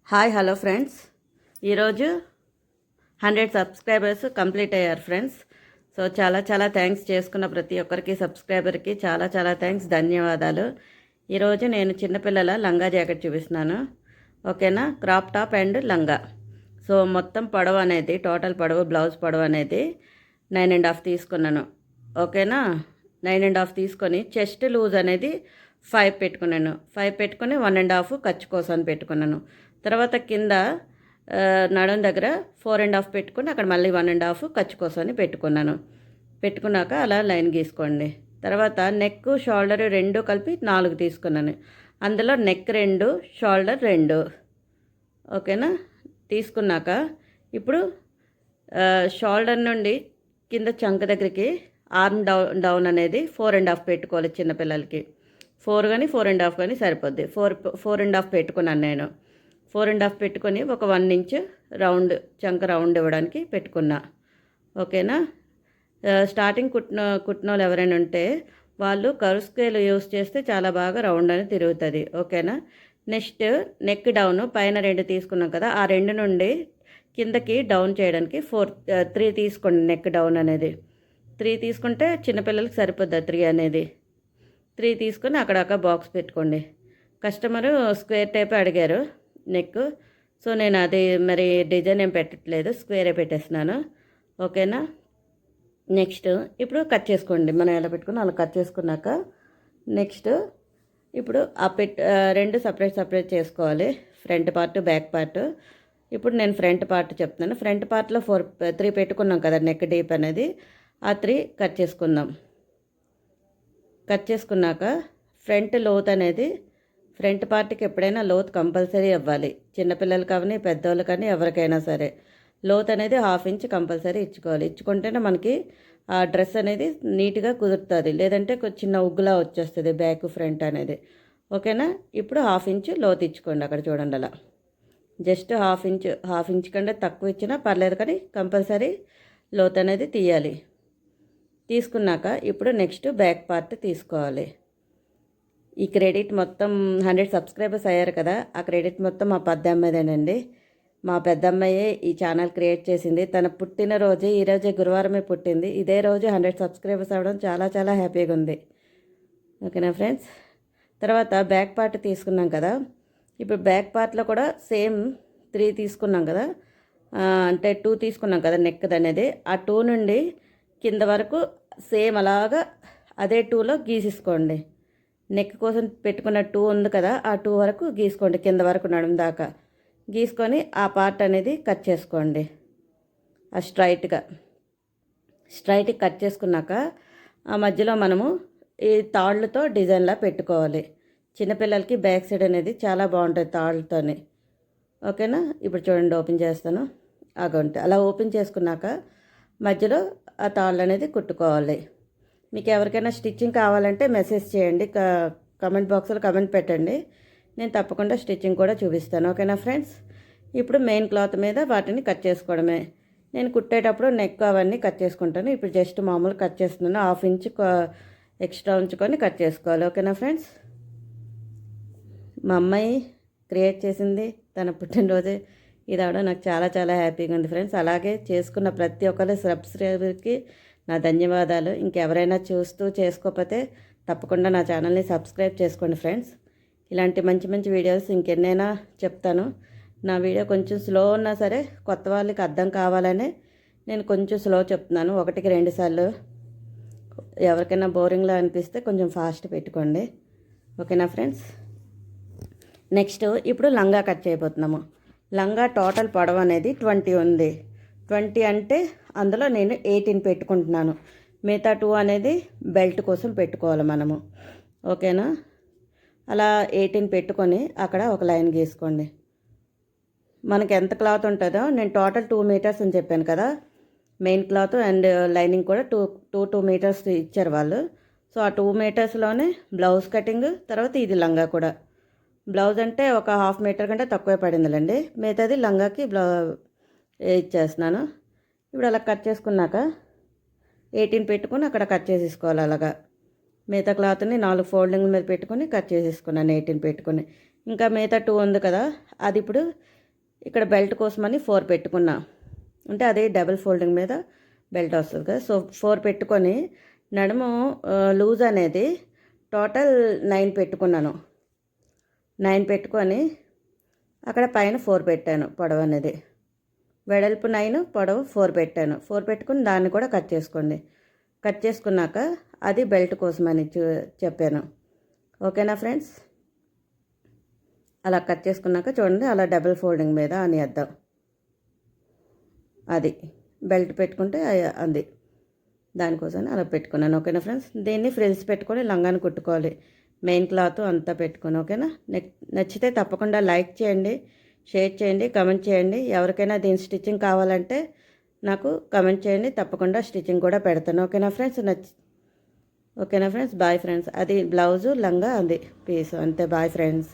Hi hello friends. ఈరోజు 100 subscribers complete అయ్యారు friends. So చాలా థ్యాంక్స్ చేసుకున్న ప్రతి ఒక్కరికి సబ్స్క్రైబర్కి చాలా థ్యాంక్స్, ధన్యవాదాలు. ఈరోజు నేను చిన్నపిల్లల లంగా జాకెట్ చూపిస్తున్నాను. ఓకేనా, క్రాప్ టాప్ అండ్ లంగా. సో మొత్తం పొడవు అనేది టోటల్ పొడవు, బ్లౌజ్ పొడవు అనేది 9.5 తీసుకున్నాను. ఓకేనా, 9.5 తీసుకొని చెస్ట్ లూజ్ అనేది 5 పెట్టుకున్నాను. 5 పెట్టుకొని 1.5 ఖర్చు కోసం పెట్టుకున్నాను. తర్వాత కింద నడుం దగ్గర 4.5 పెట్టుకుని అక్కడ మళ్ళీ 1.5 ఖర్చు కోసం పెట్టుకున్నాను. పెట్టుకున్నాక అలా లైన్ గీసుకోండి. తర్వాత నెక్ షోల్డర్ 2 కలిపి 4 తీసుకున్నాను. అందులో నెక్ 2, షోల్డర్ 2. ఓకేనా, తీసుకున్నాక ఇప్పుడు షోల్డర్ నుండి కింద చంక దగ్గరికి ఆర్మ్ డౌన్ అనేది 4.5 పెట్టుకోవాలి. చిన్నపిల్లలకి 4 కానీ 4.5 కానీ సరిపోద్ది. 4.5 పెట్టుకున్నాను నేను. 4.5 పెట్టుకొని ఒక 1 ఇంచ్ రౌండ్ చంక రౌండ్ ఇవ్వడానికి పెట్టుకున్నా. ఓకేనా, స్టార్టింగ్ కుట్టిన వాళ్ళు ఎవరైనా ఉంటే వాళ్ళు కర్వ్ స్కేల్ యూస్ చేస్తే చాలా బాగా రౌండ్ అని తిరుగుతుంది. ఓకేనా, నెక్స్ట్ నెక్ డౌన్ పైన 2 తీసుకున్నాం కదా, ఆ 2 నుండి కిందకి డౌన్ చేయడానికి 3 తీసుకోండి. నెక్ డౌన్ అనేది 3 తీసుకుంటే చిన్నపిల్లలకి సరిపోద్ది 3 అనేది. 3 తీసుకొని అక్కడక్క బాక్స్ పెట్టుకోండి. కస్టమరు స్క్వేర్ టైప్ అడిగారు నెక్, సో నేను అది మరి డిజైన్ ఏం పెట్టట్లేదు, స్క్వేరే పెట్టేస్తున్నాను. ఓకేనా, నెక్స్ట్ ఇప్పుడు కట్ చేసుకోండి. మనం ఎలా పెట్టుకుని అలా కట్ చేసుకున్నాక నెక్స్ట్ ఇప్పుడు ఆ 2 సపరేట్ చేసుకోవాలి, ఫ్రంట్ పార్ట్ బ్యాక్ పార్ట్. ఇప్పుడు నేను ఫ్రంట్ పార్ట్ చెప్తున్నాను. ఫ్రంట్ పార్ట్లో 3 పెట్టుకున్నాం కదా నెక్ డీప్ అనేది, ఆ 3 కట్ చేసుకుందాం. కట్ చేసుకున్నాక ఫ్రంట్ లోత్ అనేది ఫ్రంట్ పార్ట్కి ఎప్పుడైనా లోత్ కంపల్సరీ ఇవ్వాలి. చిన్నపిల్లలు కానీ పెద్దవాళ్ళు కానీ ఎవరికైనా సరే లోత్ అనేది 1/2 ఇంచ్ కంపల్సరీ ఇచ్చుకోవాలి. ఇచ్చుకుంటేనే మనకి ఆ డ్రెస్ అనేది నీట్గా కుదురుతుంది, లేదంటే చిన్న ఉగ్గులా వచ్చేస్తుంది బ్యాక్ ఫ్రంట్ అనేది. ఓకేనా, ఇప్పుడు 1/2 ఇంచ్ లోత్ ఇచ్చుకోండి. అక్కడ చూడండి, అలా జస్ట్ 1/2 ఇంచ్ కంటే తక్కువ ఇచ్చినా పర్లేదు, కానీ కంపల్సరీ లోత్ అనేది తీయాలి. తీసుకున్నాక ఇప్పుడు నెక్స్ట్ బ్యాక్ పార్ట్ తీసుకోవాలి. ఈ క్రెడిట్ మొత్తం 100 సబ్స్క్రైబర్స్ అయ్యారు కదా, ఆ క్రెడిట్ మొత్తం మా పెద్దమ్మదేనండి. మా పెద్దమ్మాయే ఈ ఛానల్ క్రియేట్ చేసింది. తన పుట్టినరోజు ఈరోజే, గురువారమే పుట్టింది. ఇదే రోజు 100 సబ్స్క్రైబర్స్ అవ్వడం చాలా హ్యాపీగా ఉంది. ఓకేనా ఫ్రెండ్స్, తర్వాత బ్యాక్ పార్ట్ తీసుకున్నాం కదా, ఇప్పుడు బ్యాక్ పార్ట్లో కూడా సేమ్ 3 తీసుకున్నాం కదా, అంటే 2 తీసుకున్నాం కదా నెక్ అనేది. ఆ 2 నుండి కింద వరకు సేమ్ అలాగా అదే 2లో గీసేసుకోండి. నెక్ కోసం పెట్టుకున్న 2 ఉంది కదా, ఆ 2 వరకు గీసుకోండి, కింద వరకు నడుము దాకా గీసుకొని ఆ పార్ట్ అనేది కట్ చేసుకోండి. ఆ స్ట్రైట్గా కట్ చేసుకున్నాక ఆ మధ్యలో మనము ఈ తాళ్ళతో డిజైన్లా పెట్టుకోవాలి. చిన్నపిల్లలకి బ్యాక్ సైడ్ అనేది చాలా బాగుంటుంది తాళ్ళతోని. ఓకేనా, ఇప్పుడు చూడండి ఓపెన్ చేస్తాను. అగంటే అలా ఓపెన్ చేసుకున్నాక మధ్యలో ఆ తాళ్ళు అనేది కుట్టుకోవాలి. మీకు ఎవరికైనా స్టిచ్చింగ్ కావాలంటే మెసేజ్ చేయండి, కమెంట్ బాక్స్లో కమెంట్ పెట్టండి, నేను తప్పకుండా స్టిచ్చింగ్ కూడా చూపిస్తాను. ఓకేనా ఫ్రెండ్స్, ఇప్పుడు మెయిన్ క్లాత్ మీద వాటిని కట్ చేసుకోవడమే. నేను కుట్టేటప్పుడు నెక్ అవన్నీ కట్ చేసుకుంటాను. ఇప్పుడు జస్ట్ మామూలు కట్ చేస్తున్నాను. 1/2 ఇంచ్ ఎక్స్ట్రా ఉంచుకొని కట్ చేసుకోవాలి. ఓకేనా ఫ్రెండ్స్, మా అమ్మాయి క్రియేట్ చేసింది తన పుట్టినరోజే ఇది అవడం నాకు చాలా హ్యాపీగా ఉంది ఫ్రెండ్స్. అలాగే చేసుకున్న ప్రతి ఒక్కరి సబ్స్క్రైబర్కి నా ధన్యవాదాలు. ఇంకెవరైనా చూస్తూ చేసుకోకపోతే తప్పకుండా నా ఛానల్ని సబ్స్క్రైబ్ చేసుకోండి ఫ్రెండ్స్. ఇలాంటి మంచి వీడియోస్ ఇంకెన్నైనా చెప్తాను. నా వీడియో కొంచెం స్లో ఉన్నా సరే కొత్త వాళ్ళకి అర్థం కావాలనే నేను కొంచెం స్లో చెప్తున్నాను, 1కి 2 సార్లు. ఎవరికైనా బోరింగ్లా అనిపిస్తే కొంచెం ఫాస్ట్ పెట్టుకోండి. ఓకేనా ఫ్రెండ్స్, నెక్స్ట్ ఇప్పుడు లంగా కట్ చేయబోతున్నాము. లంగా టోటల్ పొడవు అనేది 20 ఉంది. 20 అంటే అందులో నేను 18 పెట్టుకుంటున్నాను. మిగతా 2 అనేది బెల్ట్ కోసం పెట్టుకోవాలి మనము. ఓకేనా, అలా 18 పెట్టుకొని అక్కడ ఒక లైన్ గీసుకోండి. మనకి ఎంత క్లాత్ ఉంటుందో, నేను టోటల్ 2 మీటర్స్ అని చెప్పాను కదా, మెయిన్ క్లాత్ అండ్ లైనింగ్ కూడా 2 మీటర్స్ ఇచ్చారు వాళ్ళు. సో ఆ 2 మీటర్స్లోనే బ్లౌజ్ కటింగ్, తర్వాత ఇది లంగా కూడా. బ్లౌజ్ అంటే ఒక 1/2 మీటర్ కంటే తక్కువే పడిందిలేండి, మిగతాది లంగాకి ఇచ్చేస్తున్నాను. ఇప్పుడు అలా కట్ చేసుకున్నాక 18 పెట్టుకొని అక్కడ కట్ చేసేసుకోవాలి. అలాగా మిగతా క్లాత్ని 4 ఫోల్డింగ్ మీద పెట్టుకొని కట్ చేసేసుకున్నాను 18 పెట్టుకొని. ఇంకా మిగతా 2 ఉంది కదా, అది ఇప్పుడు ఇక్కడ బెల్ట్ కోసమని 4 పెట్టుకున్నా. అంటే అదే డబుల్ ఫోల్డింగ్ మీద బెల్ట్ వస్తుంది కదా. సో 4 పెట్టుకొని నడుము లూజ్ అనేది టోటల్ 9 పెట్టుకున్నాను. 9 పెట్టుకొని అక్కడ పైన 4 పెట్టాను. పొడవు అనేది వెడల్పు 9, పొడవు 4 పెట్టాను. 4 పెట్టుకుని దాన్ని కూడా కట్ చేసుకోండి. కట్ చేసుకున్నాక అది బెల్ట్ కోసమని చెప్పాను. ఓకేనా ఫ్రెండ్స్? అలా కట్ చేసుకున్నాక చూడండి, అలా డబుల్ ఫోల్డింగ్ మీద అని వేద్దాం. అది బెల్ట్ పెట్టుకుంటే అది దానికోసం అలా పెట్టుకున్నాను. ఓకేనా ఫ్రెండ్స్? దీన్ని ఫ్రిల్స్ పెట్టుకొని లంగాన్ని కుట్టుకోవాలి. మెయిన్ క్లాత్ అంతా పెట్టుకొని. ఓకేనా? నచ్చితే తప్పకుండా లైక్ చేయండి, షేర్ చేయండి, కమెంట్ చేయండి. ఎవరికైనా దీని స్టిచ్చింగ్ కావాలంటే నాకు కమెంట్ చేయండి, తప్పకుండా స్టిచ్చింగ్ కూడా పెడతాను. ఓకేనా ఫ్రెండ్స్? ఓకేనా ఫ్రెండ్స్? Bye friends. అది బ్లౌజు, లంగా, అది పీసు. అంతే. Bye friends.